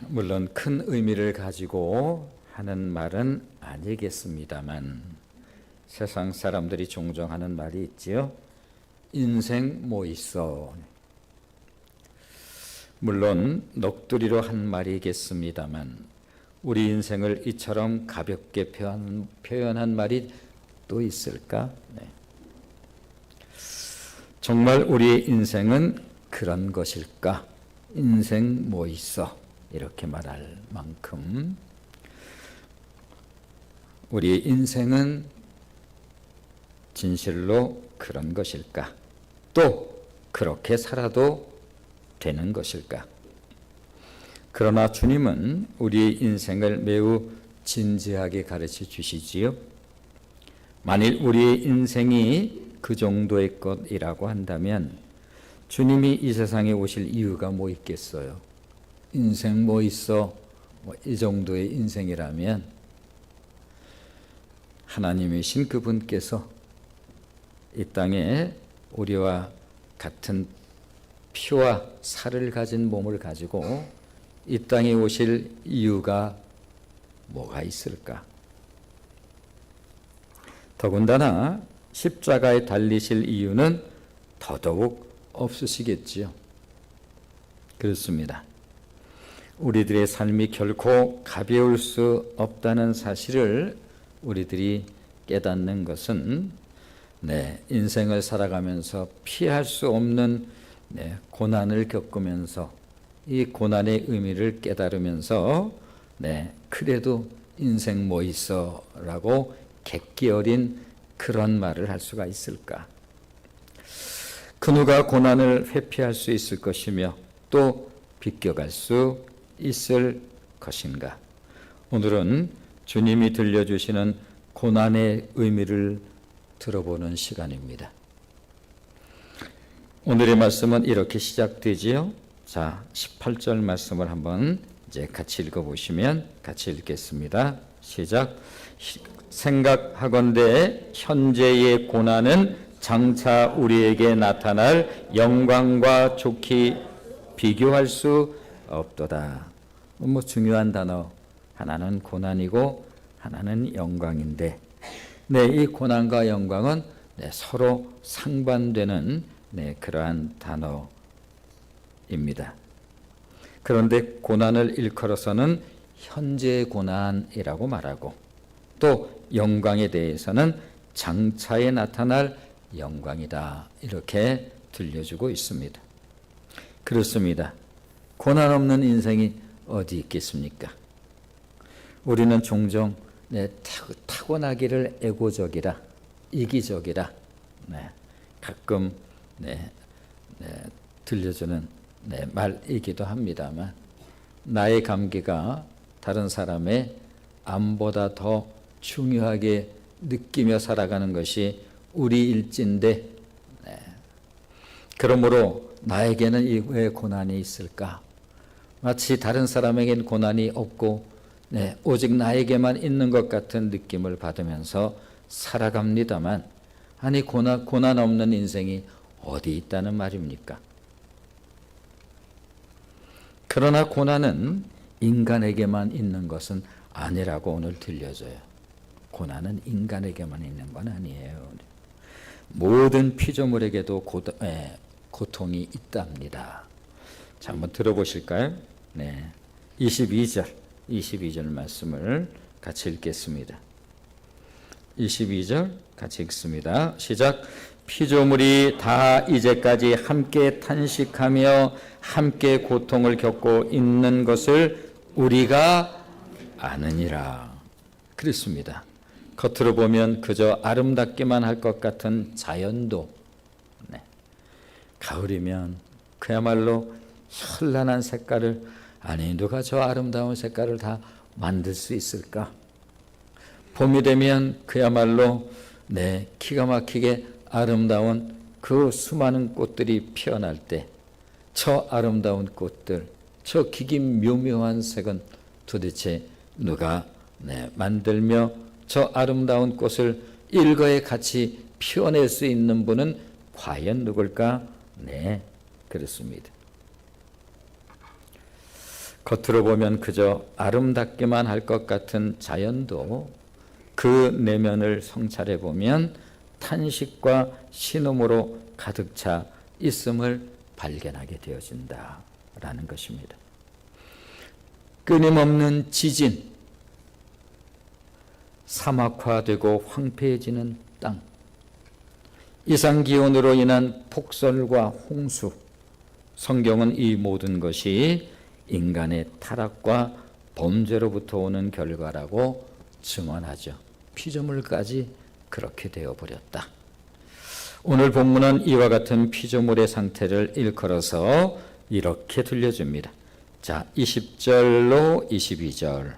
물론 큰 의미를 가지고 하는 말은 아니겠습니다만 세상 사람들이 종종 하는 말이 있지요. 인생 뭐 있어. 물론 넋두리로 한 말이겠습니다만 우리 인생을 이처럼 가볍게 표현한 말이 또 있을까? 정말 우리의 인생은 그런 것일까? 인생 뭐 있어? 이렇게 말할 만큼 우리의 인생은 진실로 그런 것일까? 또 그렇게 살아도 되는 것일까? 그러나 주님은 우리의 인생을 매우 진지하게 가르쳐 주시지요. 만일 우리의 인생이 그 정도의 것이라고 한다면 주님이 이 세상에 오실 이유가 뭐 있겠어요? 인생 뭐 있어? 이 정도의 인생이라면 하나님이신 그분께서 이 땅에 우리와 같은 피와 살을 가진 몸을 가지고 이 땅에 오실 이유가 뭐가 있을까? 더군다나 십자가에 달리실 이유는 더더욱 없으시겠지요. 그렇습니다. 우리들의 삶이 결코 가벼울 수 없다는 사실을 우리들이 깨닫는 것은 인생을 살아가면서 피할 수 없는 고난을 겪으면서 이 고난의 의미를 깨달으면서 그래도 인생 뭐 있어 라고 객기 어린 그런 말을 할 수가 있을까? 그 누가 고난을 회피할 수 있을 것이며 또 비껴갈 수 있을 것인가? 오늘은 주님이 들려주시는 고난의 의미를 들어보는 시간입니다. 오늘의 말씀은 이렇게 시작되지요. 자, 18절 말씀을 한번 이제 같이 읽어보시면 같이 읽겠습니다. 시작. 생각하건대 현재의 고난은 장차 우리에게 나타날 영광과 좋게 비교할 수 없도다. 중요한 단어 하나는 고난이고 하나는 영광인데 이 고난과 영광은 서로 상반되는 그러한 단어입니다. 그런데 고난을 일컬어서는 현재의 고난이라고 말하고 또 영광에 대해서는 장차에 나타날 영광이다 이렇게 들려주고 있습니다. 그렇습니다. 고난 없는 인생이 어디 있겠습니까? 우리는 종종 타고나기를 애고적이라 이기적이라 가끔 들려주는 말이기도 합니다만 나의 감기가 다른 사람의 암보다 더 중요하게 느끼며 살아가는 것이 우리 일진데 그러므로 나에게는 왜 고난이 있을까? 마치 다른 사람에겐 고난이 없고 오직 나에게만 있는 것 같은 느낌을 받으면서 살아갑니다만 아니 고난 없는 인생이 어디 있다는 말입니까? 그러나 고난은 인간에게만 있는 것은 아니라고 오늘 들려줘요. 고난은 인간에게만 있는 건 아니에요. 모든 피조물에게도 고통이 있답니다. 자, 한번 들어보실까요? 22절 말씀을 같이 읽겠습니다. 22절 같이 읽습니다. 시작. 피조물이 다 이제까지 함께 탄식하며 함께 고통을 겪고 있는 것을 우리가 아느니라. 그렇습니다. 겉으로 보면 그저 아름답기만 할 것 같은 자연도 가을이면 그야말로 현란한 색깔을 아니 누가 저 아름다운 색깔을 다 만들 수 있을까? 봄이 되면 그야말로 기가 막히게 아름다운 그 수많은 꽃들이 피어날 때 저 아름다운 꽃들, 저 기긴 묘묘한 색은 도대체 누가 만들며 저 아름다운 꽃을 일거에 같이 피워낼 수 있는 분은 과연 누굴까? 그렇습니다. 겉으로 보면 그저 아름답게만 할 것 같은 자연도 그 내면을 성찰해 보면 탄식과 신음으로 가득 차 있음을 발견하게 되어진다라는 것입니다. 끊임없는 지진, 사막화되고 황폐해지는 땅, 이상기온으로 인한 폭설과 홍수, 성경은 이 모든 것이 인간의 타락과 범죄로부터 오는 결과라고 증언하죠. 피조물까지 그렇게 되어버렸다. 오늘 본문은 이와 같은 피조물의 상태를 일컬어서 이렇게 들려줍니다. 자, 20절로 22절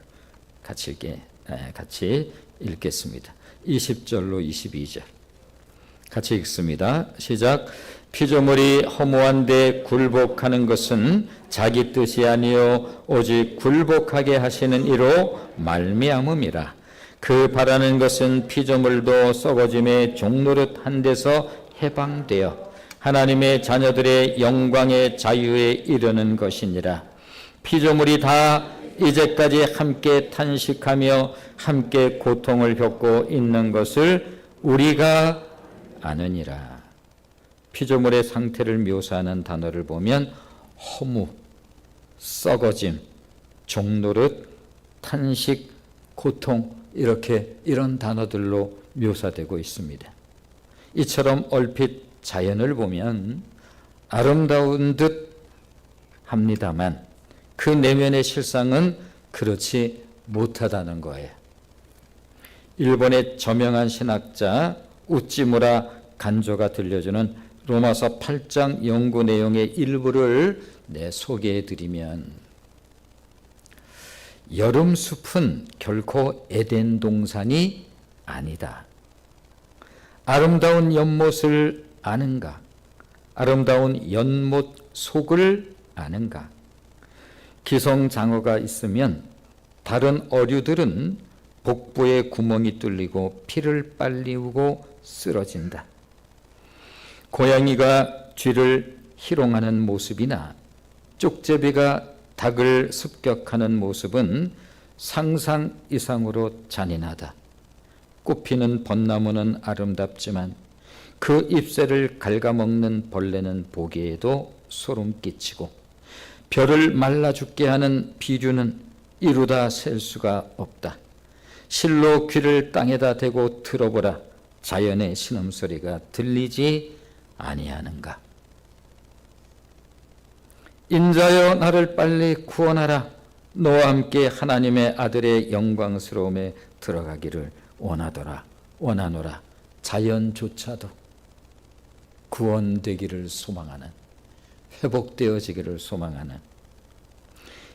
같이 읽겠습니다. 20절로 22절 같이 읽습니다. 시작. 피조물이 허무한데 굴복하는 것은 자기 뜻이 아니요 오직 굴복하게 하시는 이로 말미암음이라. 그 바라는 것은 피조물도 썩어짐의 종노릇한 데서 해방되어 하나님의 자녀들의 영광의 자유에 이르는 것이니라. 피조물이 다 이제까지 함께 탄식하며 함께 고통을 겪고 있는 것을 우리가 아느니라. 피조물의 상태를 묘사하는 단어를 보면 허무, 썩어짐, 종노릇, 탄식, 고통 이런 단어들로 묘사되고 있습니다. 이처럼 얼핏 자연을 보면 아름다운 듯 합니다만 그 내면의 실상은 그렇지 못하다는 거예요. 일본의 저명한 신학자 우찌무라 간조가 들려주는 로마서 8장 연구 내용의 일부를 소개해 드리면, 여름 숲은 결코 에덴 동산이 아니다. 아름다운 연못을 아는가? 아름다운 연못 속을 아는가? 기성장어가 있으면 다른 어류들은 복부에 구멍이 뚫리고 피를 빨리우고 쓰러진다. 고양이가 쥐를 희롱하는 모습이나 쪽제비가 닭을 습격하는 모습은 상상 이상으로 잔인하다. 꽃피는 벚나무는 아름답지만 그 잎새를 갉아먹는 벌레는 보기에도 소름 끼치고 별을 말라 죽게 하는 비류는 이루다 셀 수가 없다. 실로 귀를 땅에다 대고 들어보라. 자연의 신음소리가 들리지 아니하는가. 인자여 나를 빨리 구원하라. 너와 함께 하나님의 아들의 영광스러움에 들어가기를 원하노라. 자연조차도 구원되기를 소망하는, 회복되어지기를 소망하는,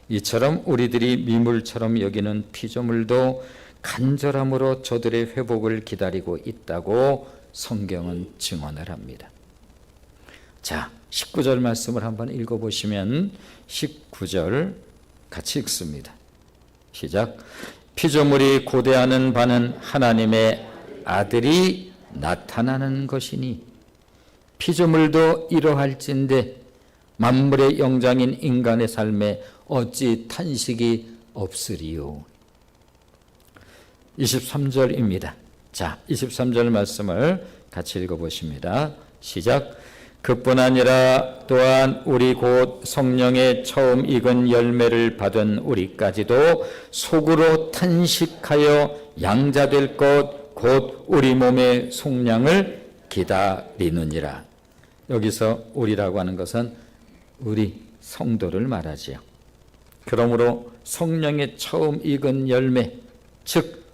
이처럼 우리들이 미물처럼 여기는 피조물도 간절함으로 저들의 회복을 기다리고 있다고 성경은 증언을 합니다. 자, 19절 말씀을 한번 읽어보시면 19절 같이 읽습니다. 시작. 피조물이 고대하는 바는 하나님의 아들이 나타나는 것이니 피조물도 이러할진대 만물의 영장인 인간의 삶에 어찌 탄식이 없으리요. 23절입니다. 자, 23절 말씀을 같이 읽어보십니다. 시작. 그뿐 아니라 또한 우리 곧 성령의 처음 익은 열매를 받은 우리까지도 속으로 탄식하여 양자될 것 곧 우리 몸의 속량을 기다리느니라. 여기서 우리라고 하는 것은 우리 성도를 말하지요. 그러므로 성령의 처음 익은 열매, 즉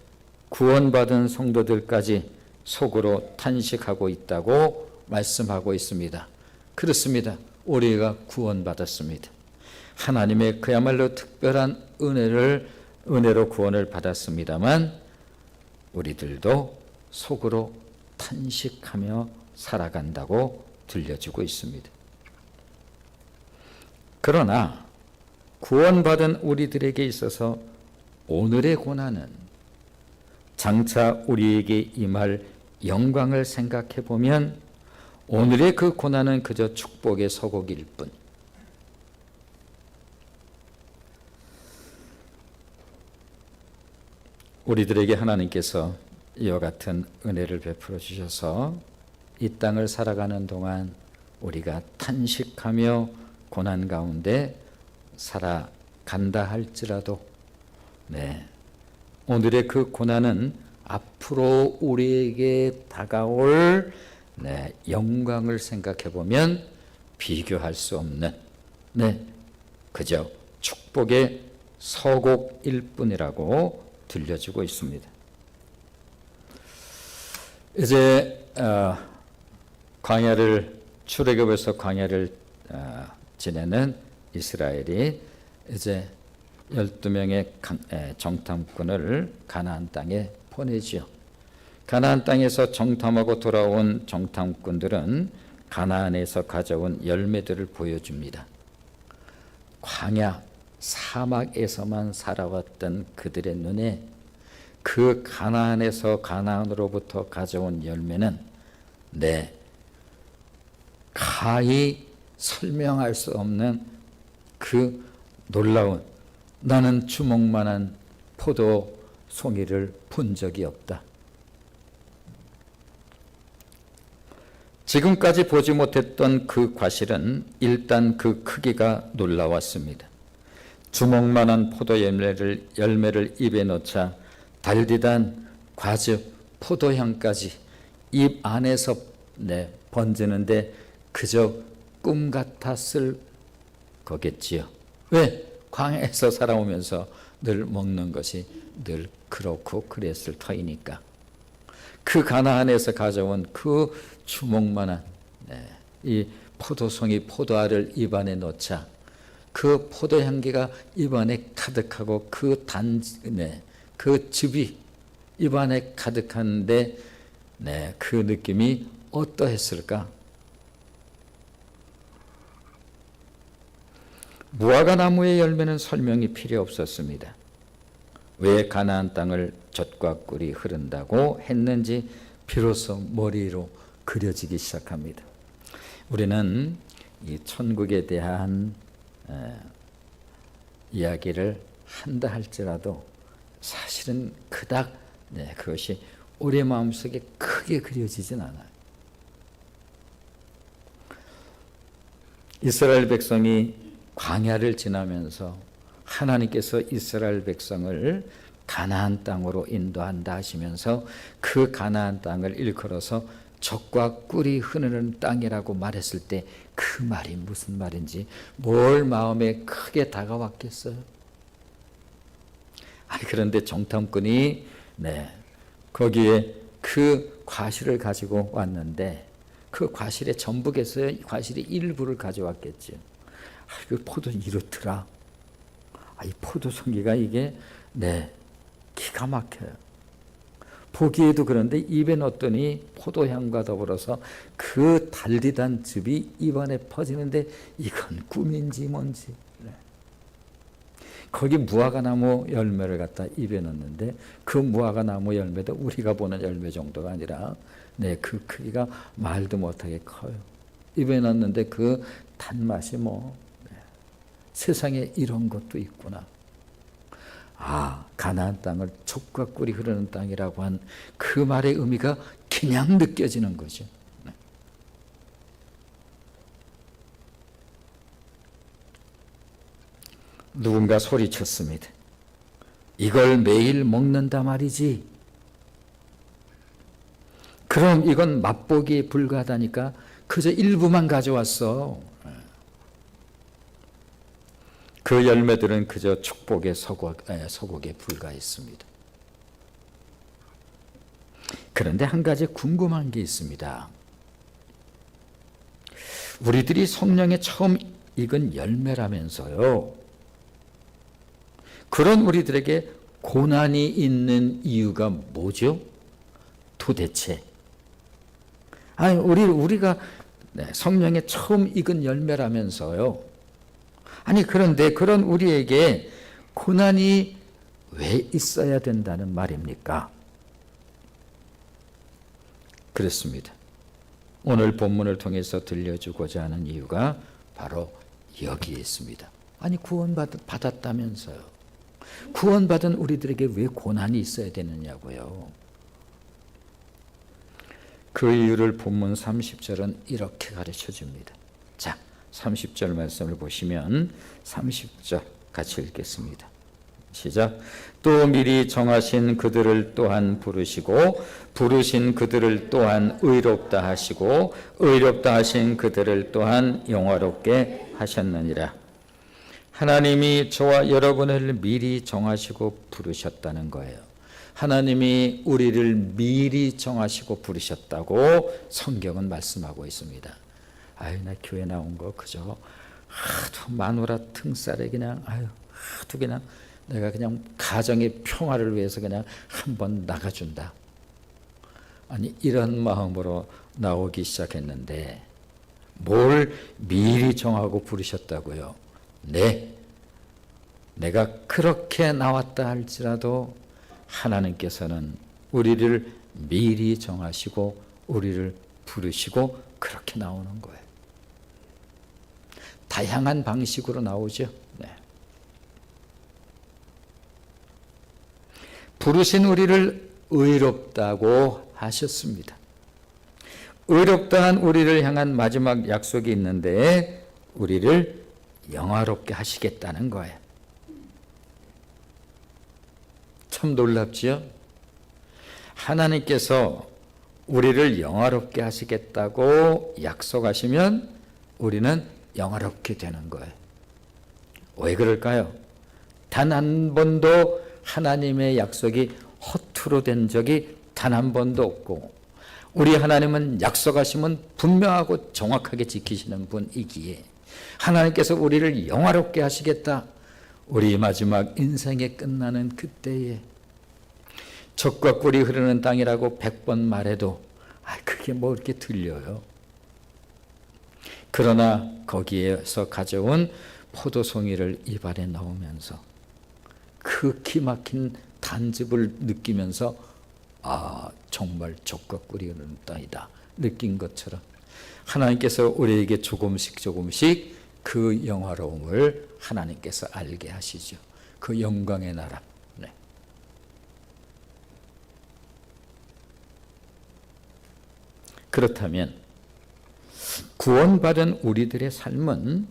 구원받은 성도들까지 속으로 탄식하고 있다고 말씀하고 있습니다. 그렇습니다. 우리가 구원받았습니다. 하나님의 그야말로 특별한 은혜로 구원을 받았습니다만 우리들도 속으로 탄식하며 살아간다고 들려주고 있습니다. 그러나 구원받은 우리들에게 있어서 오늘의 고난은 장차 우리에게 임할 영광을 생각해 보면 오늘의 그 고난은 그저 축복의 서곡일 뿐, 우리들에게 하나님께서 이와 같은 은혜를 베풀어 주셔서 이 땅을 살아가는 동안 우리가 탄식하며 고난 가운데 살아간다 할지라도 오늘의 그 고난은 앞으로 우리에게 다가올 영광을 생각해 보면 비교할 수 없는 그저 축복의 서곡일 뿐이라고 들려주고 있습니다. 이제 출애굽에서 광야를 지내는 이스라엘이 이제 12명의 정탐꾼을 가나안 땅에 보내지요. 가나안 땅에서 정탐하고 돌아온 정탐꾼들은 가나안에서 가져온 열매들을 보여줍니다. 광야, 사막에서만 살아왔던 그들의 눈에 그 가나안으로부터 가져온 열매는 가히 설명할 수 없는 그 놀라운, 나는 주먹만한 포도 송이를 본 적이 없다. 지금까지 보지 못했던 그 과실은 일단 그 크기가 놀라웠습니다. 주먹만한 포도 열매를 입에 넣자 달디단 과즙, 포도향까지 입 안에서 번지는데 그저 꿈 같았을 거겠지요. 왜? 광야에서 살아오면서 늘 먹는 것이 늘 그렇고 그랬을 터이니까. 그 가나안에서 가져온 그 주먹만한 이 포도송이 포도알을 입안에 넣자 그 포도향기가 입안에 가득하고 그 즙이 입안에 가득한데 그 느낌이 어떠했을까? 무화과 나무의 열매는 설명이 필요 없었습니다. 왜 가나안 땅을 젖과 꿀이 흐른다고 했는지 비로소 머리로 그려지기 시작합니다. 우리는 이 천국에 대한 이야기를 한다 할지라도 사실은 그닥 그것이 우리 마음속에 크게 그려지진 않아요. 이스라엘 백성이 광야를 지나면서 하나님께서 이스라엘 백성을 가나안 땅으로 인도한다 하시면서 그 가나안 땅을 일컬어서 젖과 꿀이 흐르는 땅이라고 말했을 때 그 말이 무슨 말인지 뭘 마음에 크게 다가왔겠어요? 그런데 정탐꾼이 거기에 그 과실을 가지고 왔는데 그 과실의 전북에서 과실의 일부를 가져왔겠죠. 그 포도는 이렇더라. 이 포도송이가 이게 기가 막혀요. 보기에도 그런데 입에 넣었더니 포도향과 더불어서 그 달디단 즙이 입안에 퍼지는데 이건 꿈인지 뭔지. 거기 무화과나무 열매를 갖다 입에 넣는데 그 무화과나무 열매도 우리가 보는 열매 정도가 아니라 그 크기가 말도 못하게 커요. 입에 넣는데 그 단맛이 세상에 이런 것도 있구나. 가나안 땅을 젖과 꿀이 흐르는 땅이라고 한 그 말의 의미가 그냥 느껴지는 거죠. 누군가 소리쳤습니다. 이걸 매일 먹는다 말이지. 그럼 이건 맛보기에 불과하다니까 그저 일부만 가져왔어. 그 열매들은 그저 축복의 서곡에 불과했습니다. 그런데 한 가지 궁금한 게 있습니다. 우리들이 성령에 처음 익은 열매라면서요. 그런 우리들에게 고난이 있는 이유가 뭐죠? 도대체. 우리가 성령에 처음 익은 열매라면서요. 그런데 그런 우리에게 고난이 왜 있어야 된다는 말입니까? 그렇습니다. 오늘 본문을 통해서 들려주고자 하는 이유가 바로 여기에 있습니다. 구원받았다면서요. 구원받은 우리들에게 왜 고난이 있어야 되느냐고요. 그 이유를 본문 30절은 이렇게 가르쳐 줍니다. 자, 30절 말씀을 보시면 30절 같이 읽겠습니다. 시작. 또 미리 정하신 그들을 또한 부르시고 부르신 그들을 또한 의롭다 하시고 의롭다 하신 그들을 또한 영화롭게 하셨느니라. 하나님이 저와 여러분을 미리 정하시고 부르셨다는 거예요. 하나님이 우리를 미리 정하시고 부르셨다고 성경은 말씀하고 있습니다. 아유, 나 교회 나온 거 그저 하도 마누라 등살에 그냥 하도 그냥 내가 그냥 가정의 평화를 위해서 그냥 한번 나가준다. 아니, 이런 마음으로 나오기 시작했는데 뭘 미리 정하고 부르셨다고요? 네, 내가 그렇게 나왔다 할지라도 하나님께서는 우리를 미리 정하시고 우리를 부르시고 그렇게 나오는 거예요. 다양한 방식으로 나오죠. 네. 부르신 우리를 의롭다고 하셨습니다. 의롭다한 우리를 향한 마지막 약속이 있는데 우리를 영화롭게 하시겠다는 거예요. 참 놀랍지요? 하나님께서 우리를 영화롭게 하시겠다고 약속하시면 우리는 영화롭게 되는 거예요. 왜 그럴까요? 단 한 번도 하나님의 약속이 허투루 된 적이 단 한 번도 없고 우리 하나님은 약속하시면 분명하고 정확하게 지키시는 분이기에 하나님께서 우리를 영화롭게 하시겠다. 우리 마지막 인생이 끝나는 그때에 젖과 꿀이 흐르는 땅이라고 100번 말해도 그게 뭐 이렇게 들려요. 그러나 거기에서 가져온 포도송이를 입안에 넣으면서 그 기막힌 단즙을 느끼면서 정말 젖과 꿀이 흐르는 땅이다 느낀 것처럼 하나님께서 우리에게 조금씩 그 영화로움을 하나님께서 알게 하시죠. 그 영광의 나라. 네. 그렇다면 구원받은 우리들의 삶은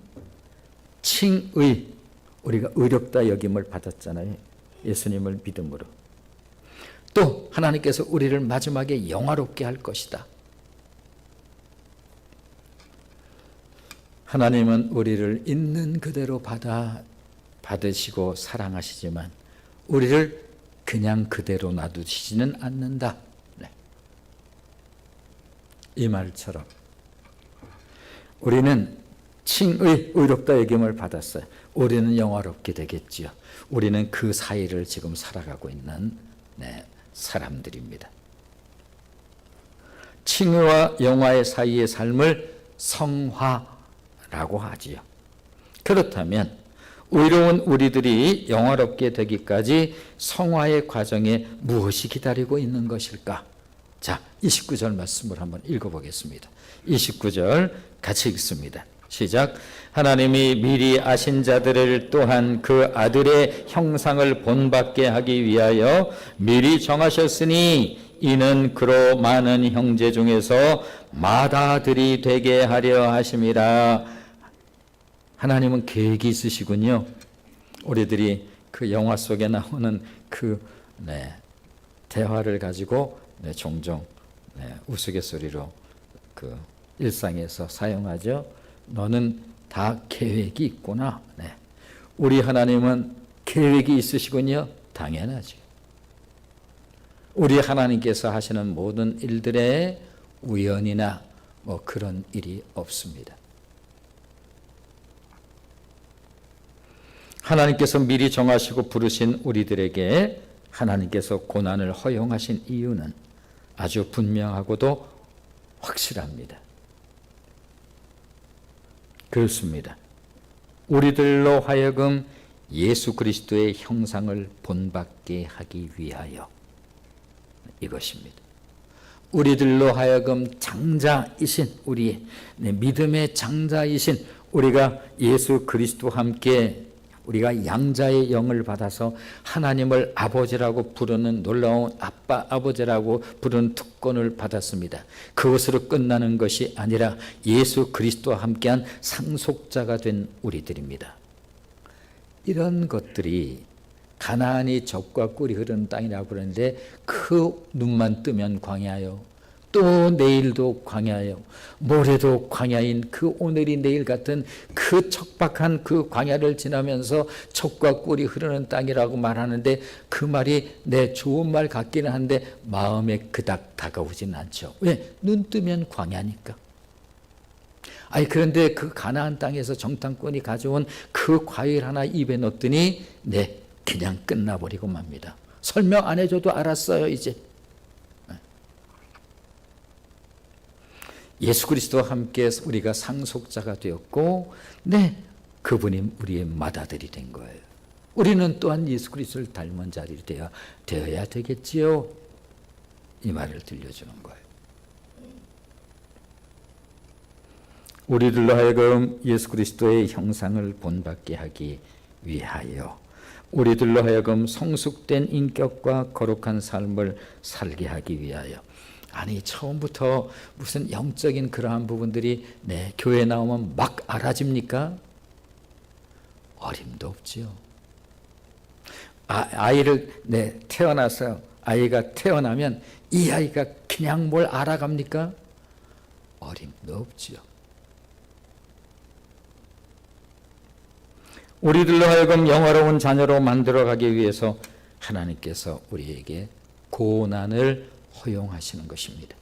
칭의, 우리가 의롭다 여김을 받았잖아요. 예수님을 믿음으로. 또 하나님께서 우리를 마지막에 영화롭게 할 것이다. 하나님은 우리를 있는 그대로 받으시고 사랑하시지만 우리를 그냥 그대로 놔두시지는 않는다. 네. 이 말처럼 우리는 칭의 의롭다 여김을 받았어요. 우리는 영화롭게 되겠지요. 우리는 그 사이를 지금 살아가고 있는 사람들입니다. 칭의와 영화의 사이의 삶을 성화라고 하지요. 그렇다면 의로운 우리들이 영화롭게 되기까지 성화의 과정에 무엇이 기다리고 있는 것일까? 자, 29절 말씀을 한번 읽어보겠습니다. 29절 같이 읽습니다. 시작. 하나님이 미리 아신 자들을 또한 그 아들의 형상을 본받게 하기 위하여 미리 정하셨으니 이는 그로 많은 형제 중에서 맏아들이 되게 하려 하심이라. 하나님은 계획이 있으시군요. 우리들이 그 영화 속에 나오는 그 대화를 가지고 종종 우스갯소리로 그 일상에서 사용하죠. 너는 다 계획이 있구나. 우리 하나님은 계획이 있으시군요. 당연하죠. 우리 하나님께서 하시는 모든 일들에 우연이나 그런 일이 없습니다. 하나님께서 미리 정하시고 부르신 우리들에게 하나님께서 고난을 허용하신 이유는 아주 분명하고도 확실합니다. 그렇습니다. 우리들로 하여금 예수 그리스도의 형상을 본받게 하기 위하여 이것입니다. 우리들로 하여금 장자이신 우리의 믿음의 장자이신 우리가 예수 그리스도와 함께 우리가 양자의 영을 받아서 하나님을 아버지라고 부르는 놀라운 아빠 아버지라고 부르는 특권을 받았습니다. 그것으로 끝나는 것이 아니라 예수 그리스도와 함께한 상속자가 된 우리들입니다. 이런 것들이 가나안이 젖과 꿀이 흐르는 땅이라고 그러는데 그 눈만 뜨면 광야요. 또 내일도 광야요. 모레도 광야인 그 오늘이 내일 같은 그 척박한 그 광야를 지나면서 젖과 꿀이 흐르는 땅이라고 말하는데 그 말이 좋은 말 같기는 한데 마음에 그닥 다가오지는 않죠. 왜? 눈 뜨면 광야니까. 그런데 그 가나안 땅에서 정탐꾼이 가져온 그 과일 하나 입에 넣었더니 그냥 끝나버리고 맙니다. 설명 안 해줘도 알았어요, 이제. 예수 그리스도와 함께 우리가 상속자가 되었고, 그분이 우리의 맏아들이 된 거예요. 우리는 또한 예수 그리스도를 닮은 자들이 되어야 되겠지요. 이 말을 들려주는 거예요. 우리들로 하여금 예수 그리스도의 형상을 본받게 하기 위하여 우리들로 하여금 성숙된 인격과 거룩한 삶을 살게 하기 위하여. 처음부터 무슨 영적인 그러한 부분들이 교회 나오면 막 알아집니까? 어림도 없지요. 아이를 태어나서 아이가 태어나면 이 아이가 그냥 뭘 알아갑니까? 어림도 없지요. 우리들로 하여금 영화로운 자녀로 만들어가기 위해서 하나님께서 우리에게 고난을 허용하시는 것입니다.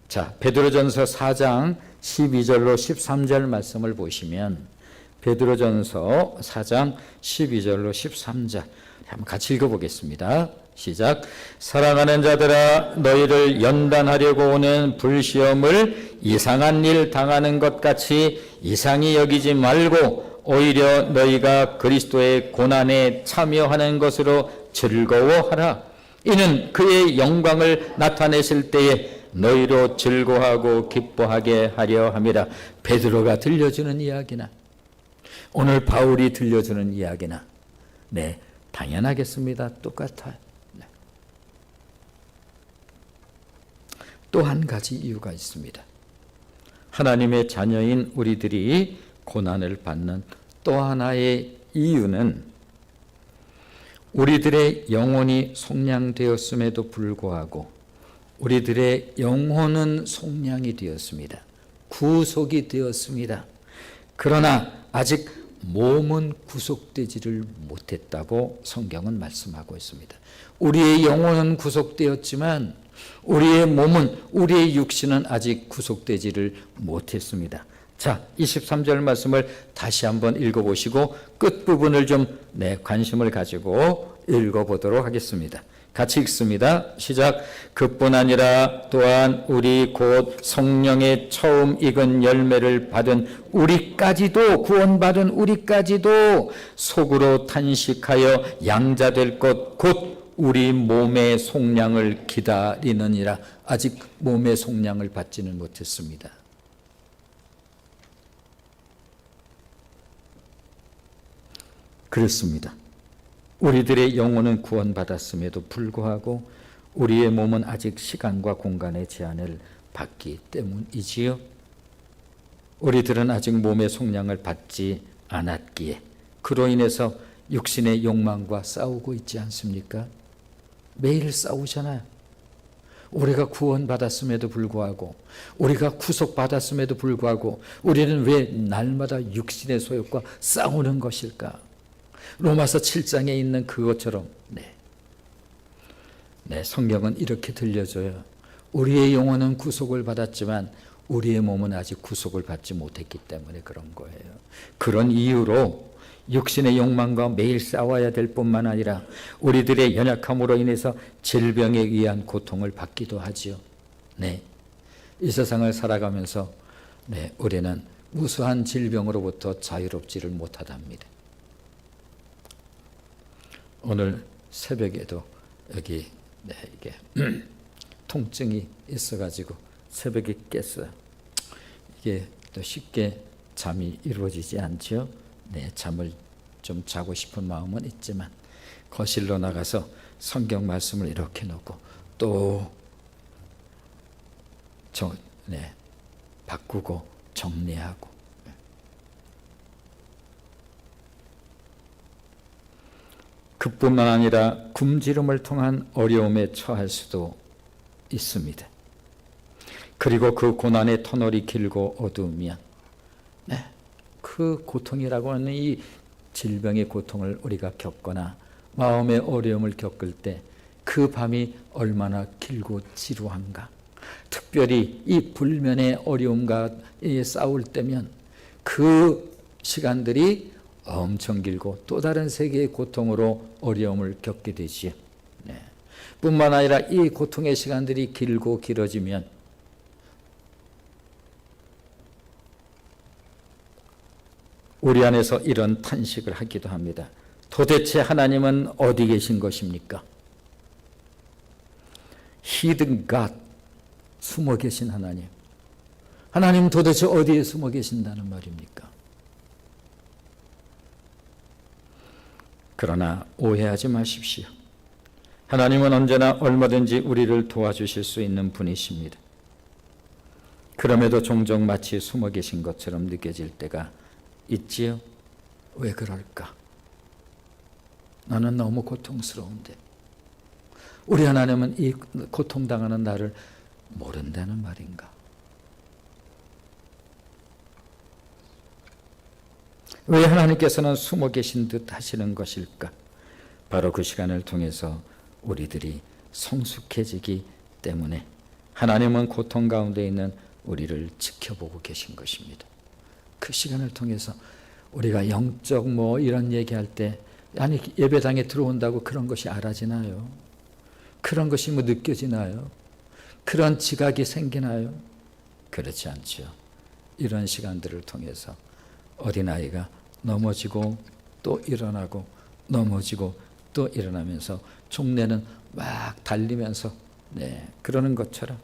자, 베드로전서 4장 12절로 13절 말씀을 보시면 베드로전서 4장 12절로 13절 한번 같이 읽어보겠습니다. 시작. 사랑하는 자들아, 너희를 연단하려고 오는 불시험을 이상한 일 당하는 것 같이 이상히 여기지 말고 오히려 너희가 그리스도의 고난에 참여하는 것으로 즐거워하라. 이는 그의 영광을 나타내실 때에 너희로 즐거워하고 기뻐하게 하려 함이라. 베드로가 들려주는 이야기나 오늘 바울이 들려주는 이야기나 당연하겠습니다. 똑같아요. 또 한 가지 이유가 있습니다. 하나님의 자녀인 우리들이 고난을 받는 또 하나의 이유는 우리들의 영혼이 속량되었음에도 불구하고 우리들의 영혼은 속량이 되었습니다. 구속이 되었습니다. 그러나 아직 몸은 구속되지를 못했다고 성경은 말씀하고 있습니다. 우리의 영혼은 구속되었지만 우리의 몸은, 우리의 육신은 아직 구속되지를 못했습니다. 자, 23절 말씀을 다시 한번 읽어보시고 끝부분을 좀 관심을 가지고 읽어보도록 하겠습니다. 같이 읽습니다. 시작. 그뿐 아니라 또한 우리 곧 성령의 처음 익은 열매를 받은 우리까지도, 구원받은 우리까지도 속으로 탄식하여 양자될 것 곧 우리 몸의 속량을 기다리느니라. 아직 몸의 속량을 받지는 못했습니다. 그렇습니다. 우리들의 영혼은 구원받았음에도 불구하고 우리의 몸은 아직 시간과 공간의 제한을 받기 때문이지요. 우리들은 아직 몸의 속량을 받지 않았기에 그로 인해서 육신의 욕망과 싸우고 있지 않습니까? 매일 싸우잖아요. 우리가 구원받았음에도 불구하고, 우리가 구속받았음에도 불구하고 우리는 왜 날마다 육신의 소욕과 싸우는 것일까? 로마서 7장에 있는 그것처럼 성경은 이렇게 들려줘요. 우리의 영혼은 구속을 받았지만 우리의 몸은 아직 구속을 받지 못했기 때문에 그런 거예요. 그런 이유로 육신의 욕망과 매일 싸워야 될 뿐만 아니라 우리들의 연약함으로 인해서 질병에 의한 고통을 받기도 하지요. 이 세상을 살아가면서 우리는 무수한 질병으로부터 자유롭지를 못하답니다. 오늘 새벽에도 여기 이게 통증이 있어가지고 새벽에 깼어요. 이게 또 쉽게 잠이 이루어지지 않죠. 잠을 좀 자고 싶은 마음은 있지만 거실로 나가서 성경 말씀을 이렇게 놓고 또 바꾸고 정리하고, 그뿐만 아니라 굶주림을 통한 어려움에 처할 수도 있습니다. 그리고 그 고난의 터널이 길고 어두우면 그 고통이라고 하는 이 질병의 고통을 우리가 겪거나 마음의 어려움을 겪을 때 그 밤이 얼마나 길고 지루한가. 특별히 이 불면의 어려움과 싸울 때면 그 시간들이 엄청 길고 또 다른 세계의 고통으로 어려움을 겪게 되지요. 뿐만 아니라 이 고통의 시간들이 길고 길어지면 우리 안에서 이런 탄식을 하기도 합니다. 도대체 하나님은 어디 계신 것입니까? Hidden God, 숨어 계신 하나님. 하나님 도대체 어디에 숨어 계신다는 말입니까? 그러나 오해하지 마십시오. 하나님은 언제나 얼마든지 우리를 도와주실 수 있는 분이십니다. 그럼에도 종종 마치 숨어 계신 것처럼 느껴질 때가 있지요. 왜 그럴까? 나는 너무 고통스러운데. 우리 하나님은 이 고통당하는 나를 모른다는 말인가? 왜 하나님께서는 숨어 계신 듯 하시는 것일까? 바로 그 시간을 통해서 우리들이 성숙해지기 때문에 하나님은 고통 가운데 있는 우리를 지켜보고 계신 것입니다. 그 시간을 통해서 우리가 영적 이런 얘기할 때 아니 예배당에 들어온다고 그런 것이 알아지나요? 그런 것이 느껴지나요? 그런 지각이 생기나요? 그렇지 않죠. 이런 시간들을 통해서 어린아이가 넘어지고 또 일어나고 넘어지고 또 일어나면서 종래는 막 달리면서 그러는 것처럼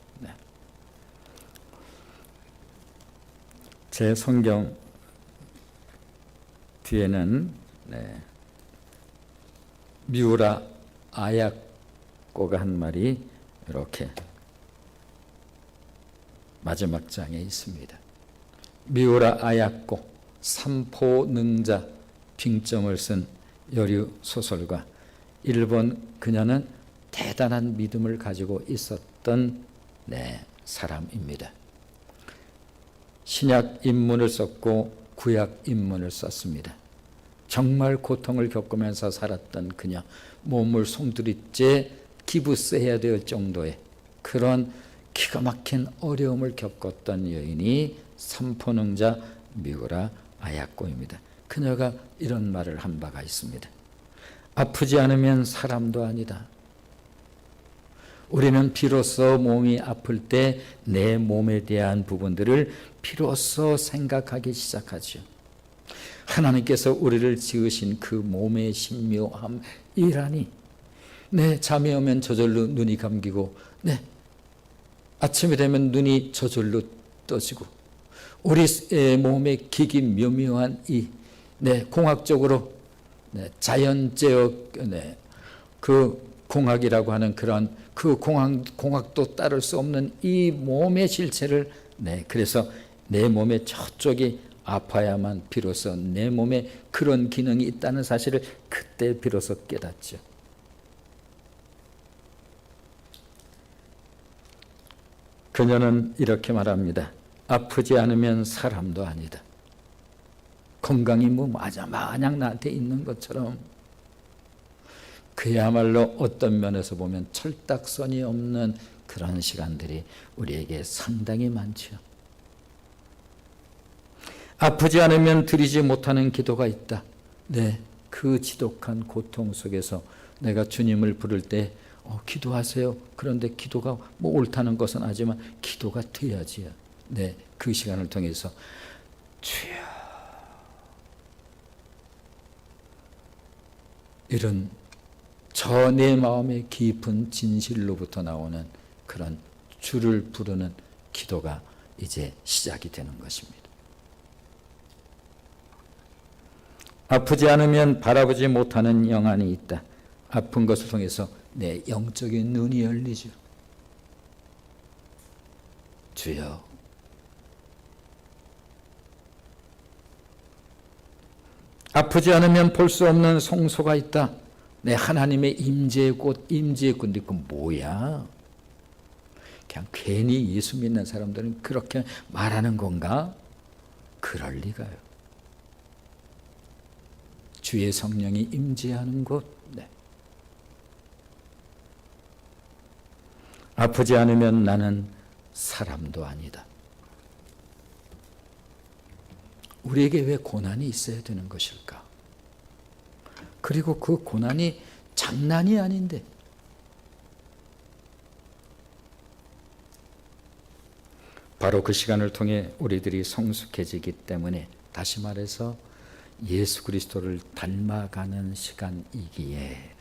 제 성경 뒤에는 미우라 아야코가 한 말이 이렇게 마지막 장에 있습니다. 미우라 아야코 삼포능자 빙점을 쓴 여류 소설가. 일본 그녀는 대단한 믿음을 가지고 있었던 사람입니다. 신약 인문을 썼고 구약 인문을 썼습니다. 정말 고통을 겪으면서 살았던 그녀, 몸을 송두리째 기부스해야 될 정도의 그런 기가 막힌 어려움을 겪었던 여인이 삼포능자 미우라 아야코입니다. 그녀가 이런 말을 한 바가 있습니다. 아프지 않으면 사람도 아니다. 우리는 비로소 몸이 아플 때 내 몸에 대한 부분들을 비로소 생각하기 시작하죠. 하나님께서 우리를 지으신 그 몸의 신묘함이라니. 잠이 오면 저절로 눈이 감기고 아침이 되면 눈이 저절로 떠지고 우리 몸의 기기묘묘한 이 공학적으로 자연제어 그 공학이라고 하는 그런 그 공학도 따를 수 없는 이 몸의 실체를 그래서 내 몸의 저쪽이 아파야만 비로소 내 몸에 그런 기능이 있다는 사실을 그때 비로소 깨닫죠. 그녀는 이렇게 말합니다. 아프지 않으면 사람도 아니다. 건강이 마냥 나한테 있는 것처럼 그야말로 어떤 면에서 보면 철딱선이 없는 그런 시간들이 우리에게 상당히 많죠. 아프지 않으면 드리지 못하는 기도가 있다. 그 지독한 고통 속에서 내가 주님을 부를 때 기도하세요. 그런데 기도가 옳다는 것은 아지만 기도가 돼야지요. 그 시간을 통해서 주여 이런 저 내 마음의 깊은 진실로부터 나오는 그런 주를 부르는 기도가 이제 시작이 되는 것입니다. 아프지 않으면 바라보지 못하는 영안이 있다. 아픈 것을 통해서 내 영적인 눈이 열리죠. 주여, 아프지 않으면 볼 수 없는 성소가 있다. 내 하나님의 임재의 꽃, 임재의 꽃인데 그건 뭐야? 그냥 괜히 예수 믿는 사람들은 그렇게 말하는 건가? 그럴 리가요. 주의 성령이 임재하는 곳. 네. 아프지 않으면 나는 사람도 아니다. 우리에게 왜 고난이 있어야 되는 것일까? 그리고 그 고난이 장난이 아닌데, 바로 그 시간을 통해 우리들이 성숙해지기 때문에, 다시 말해서 예수 그리스도를 닮아가는 시간이기에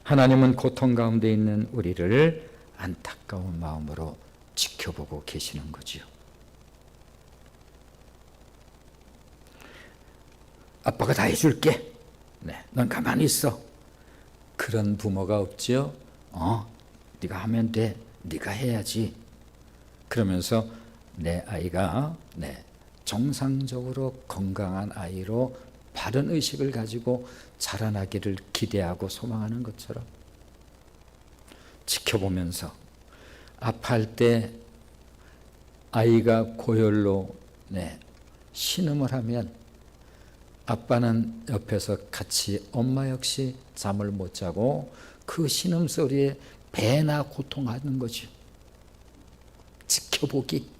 하나님은 고통 가운데 있는 우리를 안타까운 마음으로 지켜보고 계시는 거지요. 아빠가 다 해줄게. 네, 넌 가만히 있어. 그런 부모가 없지요. 네가 하면 돼. 네가 해야지. 그러면서 내 아이가 정상적으로 건강한 아이로 바른 의식을 가지고 자라나기를 기대하고 소망하는 것처럼 지켜보면서 아파할 때 아이가 고열로 신음을 하면 아빠는 옆에서 같이 엄마 역시 잠을 못 자고 그 신음소리에 배나 고통하는 거죠. 지켜보기.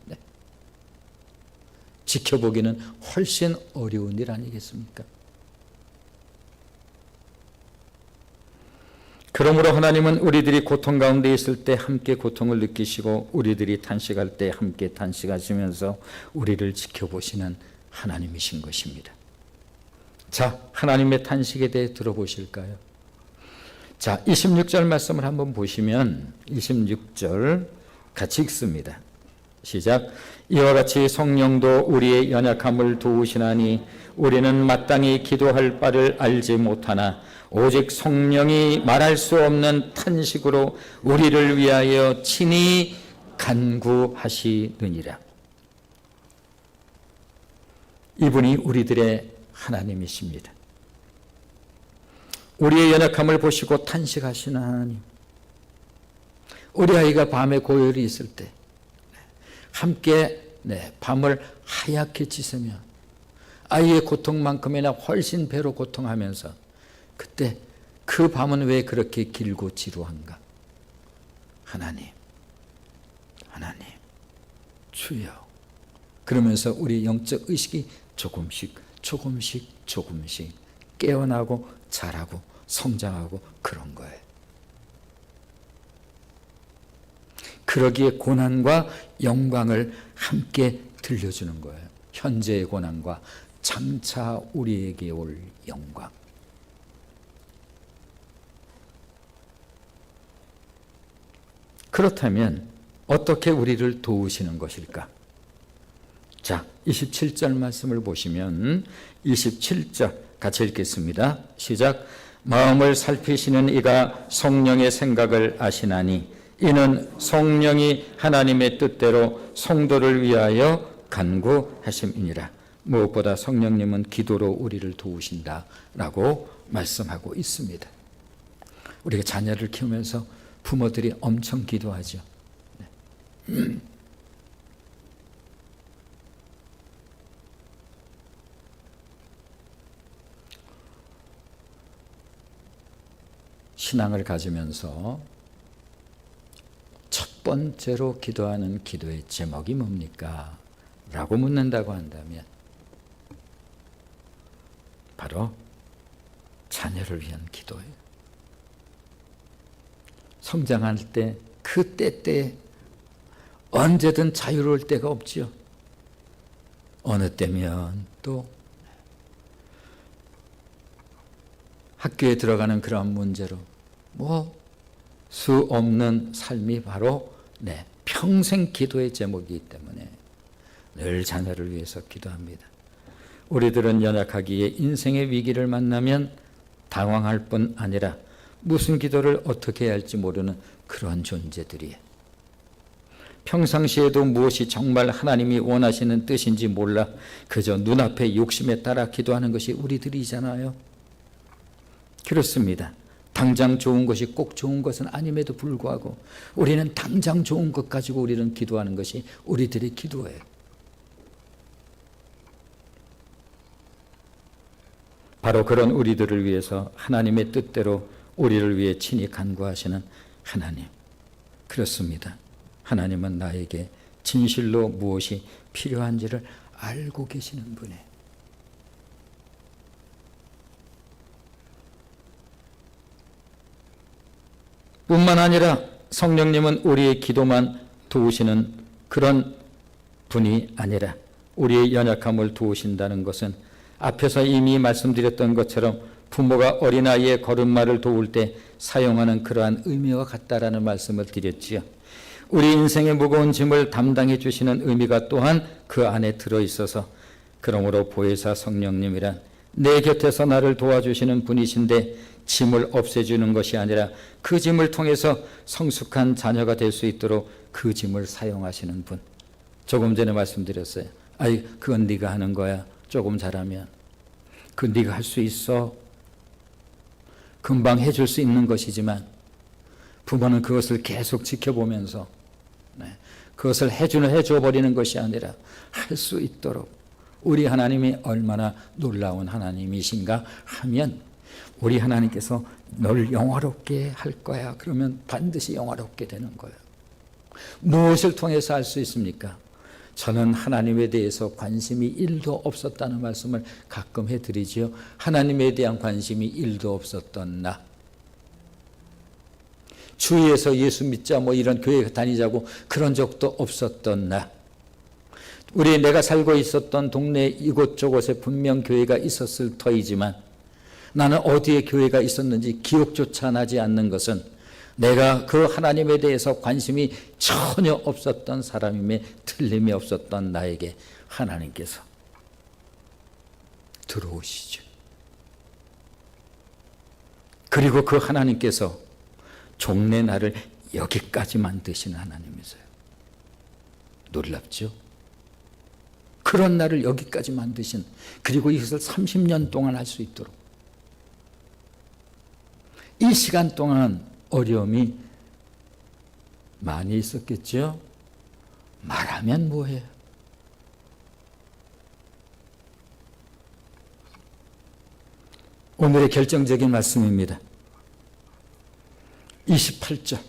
지켜보기는 훨씬 어려운 일 아니겠습니까? 그러므로 하나님은 우리들이 고통 가운데 있을 때 함께 고통을 느끼시고 우리들이 탄식할 때 함께 탄식하시면서 우리를 지켜보시는 하나님이신 것입니다. 자, 하나님의 탄식에 대해 들어보실까요? 자, 26절 말씀을 한번 보시면 26절 같이 읽습니다. 시작. 이와 같이 성령도 우리의 연약함을 도우시나니 우리는 마땅히 기도할 바를 알지 못하나 오직 성령이 말할 수 없는 탄식으로 우리를 위하여 친히 간구하시느니라. 이분이 우리들의 하나님이십니다. 우리의 연약함을 보시고 탄식하시는 하나님. 우리 아이가 밤에 고열이 있을 때 함께 밤을 하얗게 지새며 아이의 고통만큼이나 훨씬 배로 고통하면서 그때 그 밤은 왜 그렇게 길고 지루한가? 하나님, 하나님, 주여. 그러면서 우리 영적 의식이 조금씩 깨어나고 자라고 성장하고 그런 거예요. 그러기에 고난과 영광을 함께 들려주는 거예요. 현재의 고난과 장차 우리에게 올 영광. 그렇다면 어떻게 우리를 도우시는 것일까? 자, 27절 말씀을 보시면 27절 같이 읽겠습니다. 시작. 마음을 살피시는 이가 성령의 생각을 아시나니 이는 성령이 하나님의 뜻대로 성도를 위하여 간구하심이니라. 무엇보다 성령님은 기도로 우리를 도우신다라고 말씀하고 있습니다. 우리가 자녀를 키우면서 부모들이 엄청 기도하죠. 신앙을 가지면서 첫 번째로 기도하는 기도의 제목이 뭡니까? 라고 묻는다고 한다면 바로 자녀를 위한 기도예요. 성장할 때 그 때때에 언제든 자유로울 때가 없지요. 어느 때면 또 학교에 들어가는 그런 문제로 수 없는 삶이 바로 평생 기도의 제목이기 때문에 늘 자녀를 위해서 기도합니다. 우리들은 연약하기에 인생의 위기를 만나면 당황할 뿐 아니라 무슨 기도를 어떻게 해야 할지 모르는 그런 존재들이에요. 평상시에도 무엇이 정말 하나님이 원하시는 뜻인지 몰라 그저 눈앞의 욕심에 따라 기도하는 것이 우리들이잖아요. 그렇습니다. 당장 좋은 것이 꼭 좋은 것은 아님에도 불구하고 우리는 당장 좋은 것 가지고 우리는 기도하는 것이 우리들의 기도예요. 바로 그런 우리들을 위해서 하나님의 뜻대로 우리를 위해 친히 간구하시는 하나님. 그렇습니다. 하나님은 나에게 진실로 무엇이 필요한지를 알고 계시는 분이에요. 뿐만 아니라 성령님은 우리의 기도만 도우시는 그런 분이 아니라 우리의 연약함을 도우신다는 것은 앞에서 이미 말씀드렸던 것처럼 부모가 어린아이의 걸음마를 도울 때 사용하는 그러한 의미와 같다라는 말씀을 드렸지요. 우리 인생의 무거운 짐을 담당해 주시는 의미가 또한 그 안에 들어있어서 그러므로 보혜사 성령님이란 내 곁에서 나를 도와주시는 분이신데 짐을 없애주는 것이 아니라 그 짐을 통해서 성숙한 자녀가 될 수 있도록 그 짐을 사용하시는 분. 조금 전에 말씀드렸어요. 아이, 그건 네가 하는 거야. 조금 잘하면. 그 네가 할 수 있어. 금방 해줄 수 있는 것이지만 부모는 그것을 계속 지켜보면서 그것을 해줘 버리는 것이 아니라 할 수 있도록 우리 하나님이 얼마나 놀라운 하나님이신가 하면 우리 하나님께서 널 영화롭게 할 거야. 그러면 반드시 영화롭게 되는 거예요. 무엇을 통해서 할 수 있습니까? 저는 하나님에 대해서 관심이 1도 없었다는 말씀을 가끔 해드리지요. 하나님에 대한 관심이 1도 없었던 나. 주위에서 예수 믿자 뭐 이런 교회 다니자고 그런 적도 없었던 나. 내가 살고 있었던 동네 이곳저곳에 분명 교회가 있었을 터이지만 나는 어디에 교회가 있었는지 기억조차 나지 않는 것은 내가 그 하나님에 대해서 관심이 전혀 없었던 사람임에 틀림이 없었던 나에게 하나님께서 들어오시죠. 그리고 그 하나님께서 종래 나를 여기까지 만드시는 하나님이세요. 놀랍죠? 그런 나를 여기까지 만드신, 그리고 이것을 30년 동안 할 수 있도록, 이 시간 동안 어려움이 많이 있었겠죠? 말하면 뭐해요? 오늘의 결정적인 말씀입니다. 28절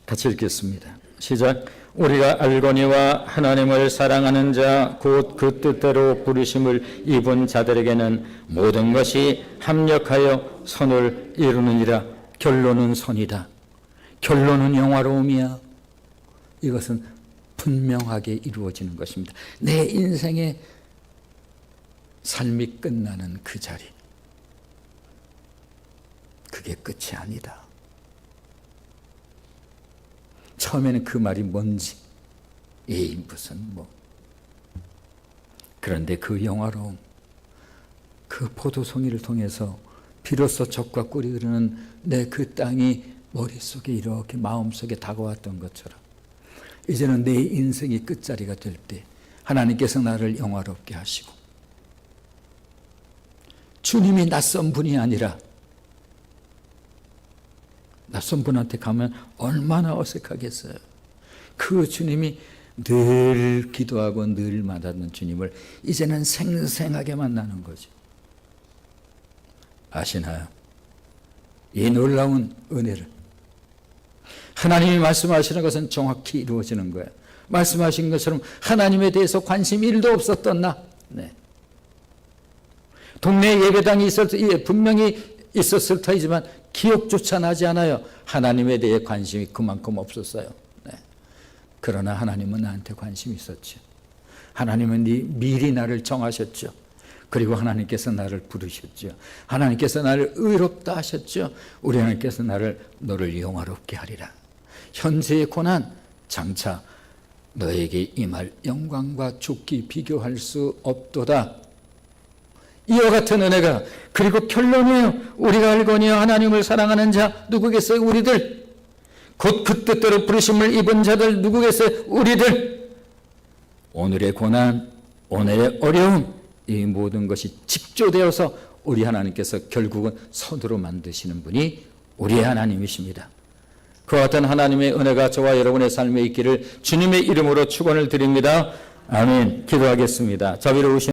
같이 읽겠습니다. 시작. 우리가 알거니와 하나님을 사랑하는 자 곧 그 뜻대로 부르심을 입은 자들에게는 모든 것이 합력하여 선을 이루느니라. 결론은 선이다. 결론은 영화로움이야. 이것은 분명하게 이루어지는 것입니다. 내 인생의 삶이 끝나는 그 자리, 그게 끝이 아니다. 처음에는 그 말이 뭔지, 에이 무슨 뭐. 그런데 그 영화로움, 그 포도송이를 통해서 비로소 젖과 꿀이 흐르는 내 그 땅이 머릿속에 이렇게 마음속에 다가왔던 것처럼 이제는 내 인생이 끝자리가 될 때 하나님께서 나를 영화롭게 하시고, 주님이 낯선 분이 아니라, 낯선 분한테 가면 얼마나 어색하겠어요. 그 주님이 늘 기도하고 늘 만나는 주님을 이제는 생생하게 만나는 거죠. 아시나요? 이 놀라운 은혜를 하나님이 말씀하시는 것은 정확히 이루어지는 거예요. 말씀하신 것처럼 하나님에 대해서 관심이 1도 없었던 나, 동네 예배당이 분명히 있었을 터이지만 기억조차 나지 않아요. 하나님에 대해 관심이 그만큼 없었어요. 그러나 하나님은 나한테 관심이 있었죠. 하나님은 미리 나를 정하셨죠. 그리고 하나님께서 나를 부르셨죠. 하나님께서 나를 의롭다 하셨죠. 우리 하나님께서 너를 영화롭게 하리라. 현재의 고난, 장차 너에게 임할 영광과 죽기 비교할 수 없도다. 이와 같은 은혜가, 그리고 결론이에요. 우리가 알거니와 하나님을 사랑하는 자 누구겠어요? 우리들. 곧 그 뜻대로 부르심을 입은 자들 누구겠어요? 우리들. 오늘의 고난, 오늘의 어려움, 이 모든 것이 집조되어서 우리 하나님께서 결국은 선으로 만드시는 분이 우리의 하나님이십니다. 그와 같은 하나님의 은혜가 저와 여러분의 삶에 있기를 주님의 이름으로 축원을 드립니다. 아멘. 기도하겠습니다. 자비로우신